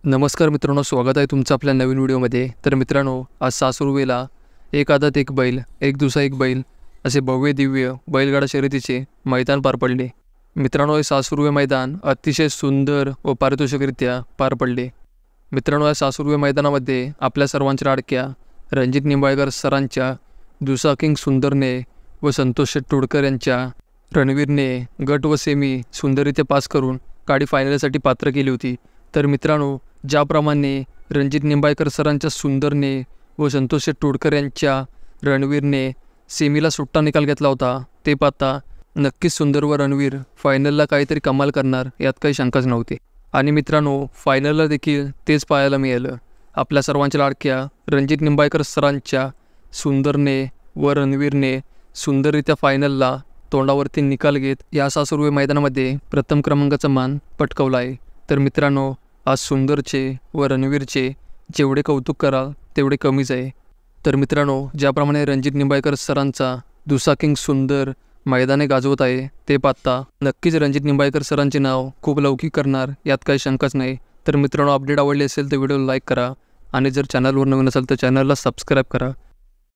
नमस्कार मित्रांनो, स्वागत आहे तुमचं आपल्या नवीन व्हिडिओमध्ये। तर मित्रांनो, आज सासुरवेला एक आदत एक बैल एक दुसरा एक बैल असे भव्य दिव्य बैलगाडा शर्यतीचे मैदान पार पडले। मित्रांनो, हे सासुरवे मैदान अतिशय सुंदर व पारितोषिकरित्या पार पडले। मित्रांनो, या सासुरवे मैदानामध्ये आपल्या सर्वांच्या लाडक्या रणजित निंबाळकर सरांच्या दुसाकिंग सुंदरने व संतोष तोडकर यांच्या रणवीरने गट व सेमी सुंदररित्या पास करून गाडी फायनलसाठी पात्र केली होती। तर मित्रांनो, ज्याप्रमाणे रणजित निंबाळकर सरांच्या सुंदरने व संतोष तोडकर यांच्या रणवीरने सेमीला सुट्टा निकाल घेतला होता, ते पाहता नक्कीच सुंदर व रणवीर फायनलला काहीतरी कमाल करणार यात काही शंकाच नव्हती। आणि मित्रांनो, फायनलला देखील तेच पाहायला मिळालं। आपल्या सर्वांच्या लाडक्या रणजित निंबाळकर सरांच्या सुंदरने व रणवीरने सुंदररित्या फायनलला तोंडावरती निकाल घेत या सासुरवे मैदानामध्ये प्रथम क्रमांकाचा मान पटकावला आहे। तर मित्रांनो, आज सुंदरचे व रणवीरचे जेवढे कौतुक कराल तेवढे कमीच आहे। तर मित्रांनो, ज्याप्रमाणे रणजित निंबाळकर सरांचा दुसाकिंग सुंदर मैदाने गाजवत आहे, ते पाहता नक्कीच रणजित निंबाळकर सरांचे नाव खूप लौकिक करणार यात काही शंकाच नाही। तर मित्रांनो, अपडेट आवडले असेल तर व्हिडिओला लाईक करा आणि जर चॅनलवर नवीन असेल तर चॅनलला सबस्क्राईब करा।